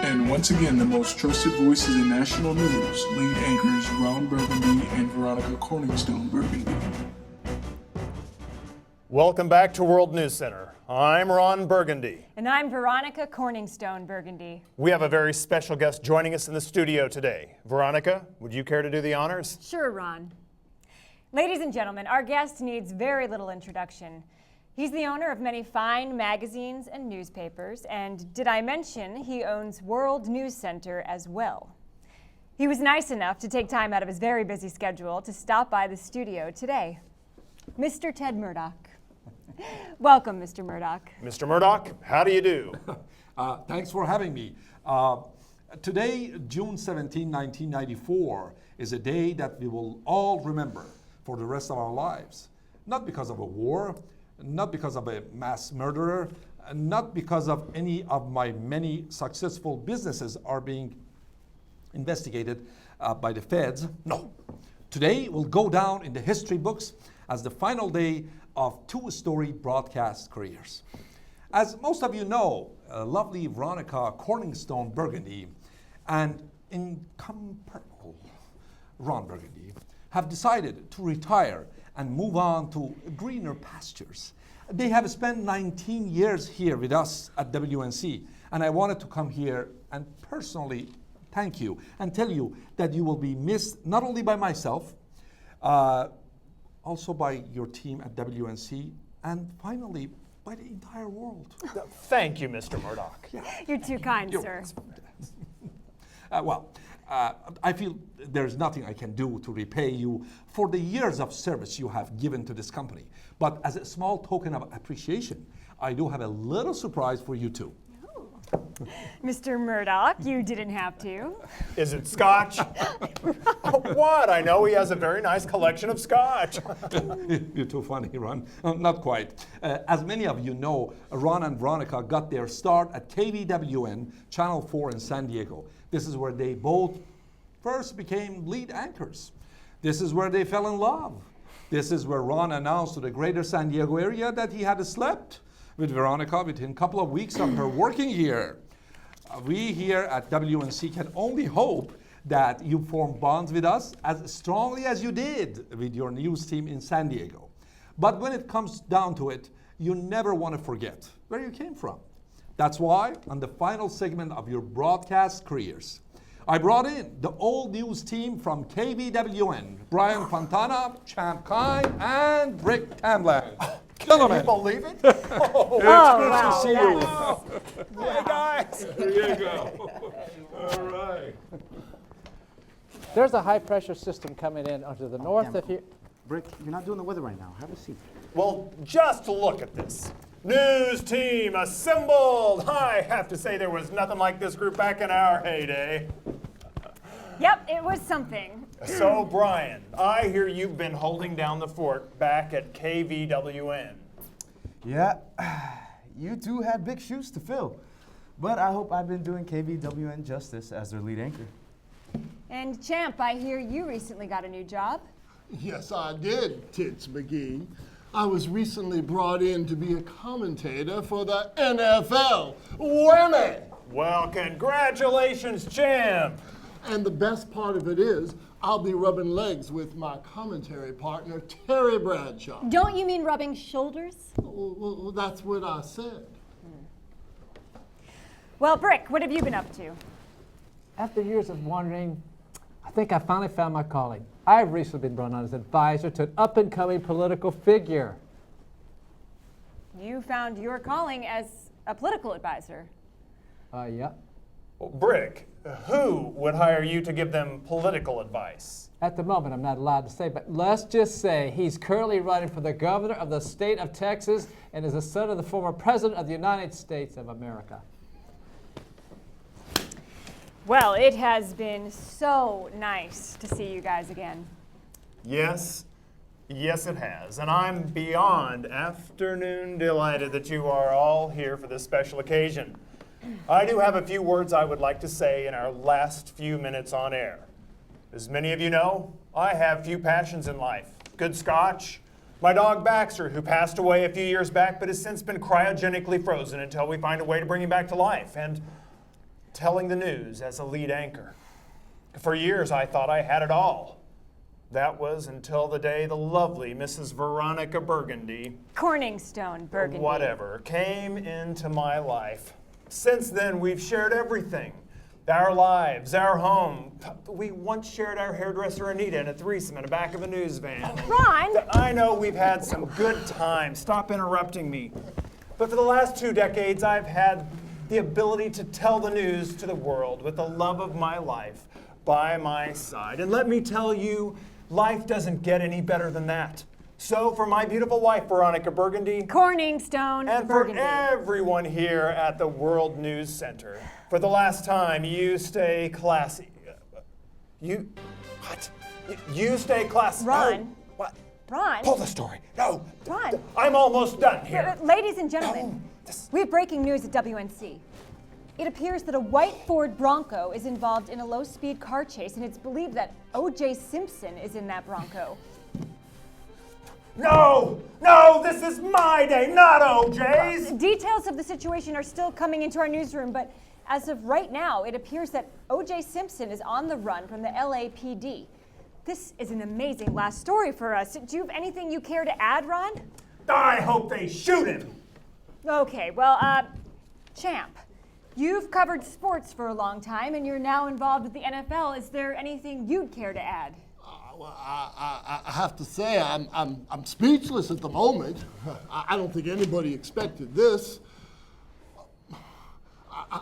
And once again, the most trusted voices in national news, lead anchors Ron Burgundy and Veronica Corningstone Burgundy. Welcome back to World News Center. I'm Ron Burgundy. And I'm Veronica Corningstone Burgundy. We have a very special guest joining us in the studio today. Veronica, would you care to do the honors? Sure, Ron. Ladies and gentlemen, our guest needs very little introduction. He's the owner of many fine magazines and newspapers, and did I mention he owns World News Center as well. He was nice enough to take time out of his very busy schedule to stop by the studio today. Mr. Ted Murdoch. Welcome, Mr. Murdoch. Mr. Murdoch, how do you do? Thanks for having me. Today, June 17, 1994, is a day that we will all remember for the rest of our lives. Not because of a war, not because of a mass murderer, not because of any of my many successful businesses are being investigated by the feds. No. Today will go down in the history books as the final day of two storied broadcast careers. As most of you know, lovely Veronica Corningstone Burgundy and incomparable Ron Burgundy have decided to retire and move on to greener pastures. They have spent 19 years here with us at WNC, and I wanted to come here and personally thank you and tell you that you will be missed not only by myself, also by your team at WNC, and finally by the entire world. Thank you, Mr. Murdoch. Yeah. You're too kind, sir. I feel there's nothing I can do to repay you for the years of service you have given to this company. But as a small token of appreciation, I do have a little surprise for you too. Mr. Murdoch, you didn't have to. Is it scotch? What? I know he has a very nice collection of scotch. You're too funny, Ron. Not quite. As many of you know, Ron and Veronica got their start at KVWN, Channel 4 in San Diego. This is where they both first became lead anchors. This is where they fell in love. This is where Ron announced to the greater San Diego area that he had slept with Veronica within a couple of weeks of her working here. We here at WNC can only hope that you form bonds with us as strongly as you did with your news team in San Diego. But when it comes down to it, you never want to forget where you came from. That's why, on the final segment of your broadcast careers, I brought in the old news team from KVWN, Brian Fontana, Champ Kine, and Rick Tamland. Can you believe it? Oh, wow. To see you. Hey, guys. There you go. All right. There's a high-pressure system coming in onto the north. If you Brick, you're not doing the weather right now. Have a seat. Well, just look at this. News team assembled. I have to say there was nothing like this group back in our heyday. Yep, it was something. So, Brian, I hear you've been holding down the fort back at KVWN. Yeah, you two had big shoes to fill. But I hope I've been doing KVWN justice as their lead anchor. And Champ, I hear you recently got a new job. Yes, I did, Tits McGee. I was recently brought in to be a commentator for the NFL. Whammy! Well, congratulations, Champ. And the best part of it is, I'll be rubbing legs with my commentary partner, Terry Bradshaw. Don't you mean rubbing shoulders? Well, that's what I said. Well, Brick, what have you been up to? After years of wandering, I think I finally found my calling. I've recently been brought on as advisor to an up-and-coming political figure. You found your calling as a political advisor. Yeah. Well, Brick, who would hire you to give them political advice? At the moment, I'm not allowed to say, but let's just say he's currently running for the governor of the state of Texas and is the son of the former president of the United States of America. Well, it has been so nice to see you guys again. Yes, it has. And I'm beyond afternoon delighted that you are all here for this special occasion. I do have a few words I would like to say in our last few minutes on air. As many of you know, I have few passions in life. Good scotch, My dog Baxter, who passed away a few years back but has since been cryogenically frozen until we find a way to bring him back to life. And telling the news as a lead anchor. For years, I thought I had it all. That was until the day the lovely Mrs. Veronica Burgundy, Corningstone Burgundy. whatever, came into my life. Since then, we've shared everything. Our lives, our home. We once shared our hairdresser Anita in a threesome in the back of a news van. Ron! I know we've had some good times. Stop interrupting me. But for the last 2 decades, I've had the ability to tell the news to the world with the love of my life by my side. And let me tell you, life doesn't get any better than that. So for my beautiful wife, Veronica Burgundy, Corningstone and Burgundy. for everyone here at the World News Center, for the last time, you stay classy. What? You stay classy. Ron. No. What? Ron. Pull the story. No. Ron. I'm almost done here. Ladies and gentlemen, No, this- we have breaking news at WNC. It appears that a white Ford Bronco is involved in a low-speed car chase, and it's believed that O.J. Simpson is in that Bronco. No! No, this is my day, not OJ's! Details of the situation are still coming into our newsroom, but as of right now, it appears that O.J. Simpson is on the run from the LAPD. This is an amazing last story for us. Do you have anything you care to add, Ron? I hope they shoot him! Okay, well, Champ, you've covered sports for a long time, and you're now involved with the NFL. Is there anything you'd care to add? Well, I have to say, I'm speechless at the moment. I don't think anybody expected this.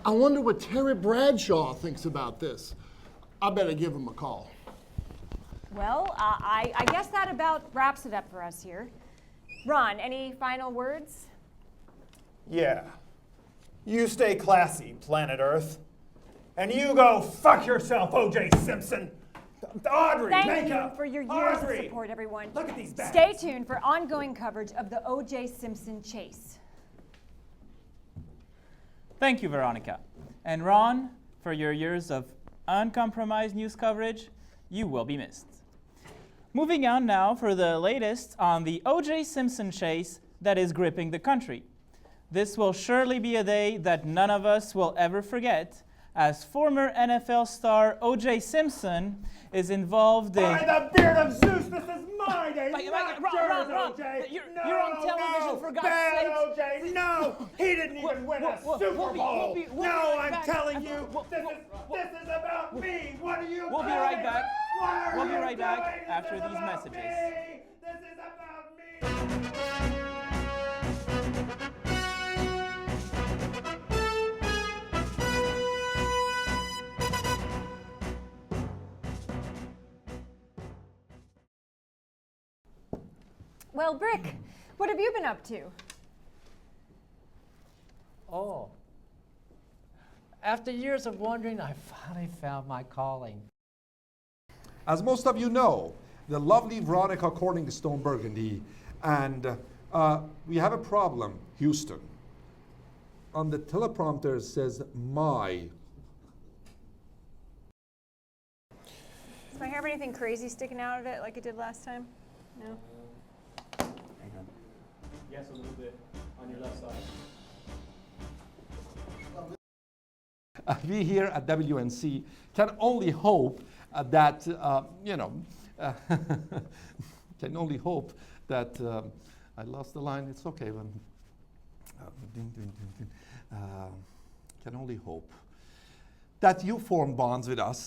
I wonder what Terry Bradshaw thinks about this. I better give him a call. Well, I guess that about wraps it up for us here. Ron, any final words? Yeah. You stay classy, planet Earth. And you go fuck yourself, O.J. Simpson. Audrey, Thank makeup. you for your years Audrey. of support, everyone. Look at these bags. Stay tuned for ongoing coverage of the O.J. Simpson chase. Thank you, Veronica. And Ron, for your years of uncompromised news coverage, you will be missed. Moving on now for the latest on the O.J. Simpson chase that is gripping the country. This will surely be a day that none of us will ever forget, as former NFL star O.J. Simpson is involved in... By the beard of Zeus, this is my day, Ron, not yours, Ron, O.J. you're on television, for God's bad sakes. O.J. No, he didn't even win a Super Bowl. We'll be No, right I'm back. telling you, this is about me. What are you We'll be doing? right back. What are We'll be you right back doing? after This is these about messages. me. This is about me. Well, Brick, what have you been up to? Oh. After years of wondering, I finally found my calling. As most of you know, the lovely Veronica Corningstone Burgundy, and we have a problem, Houston. On the teleprompter it says my. Does my hair have anything crazy sticking out of it like it did last time? No? Yes, a little bit on your left side. We here at WNC can only hope that, can only hope that, I lost the line, it's okay. Can only hope that you form bonds with us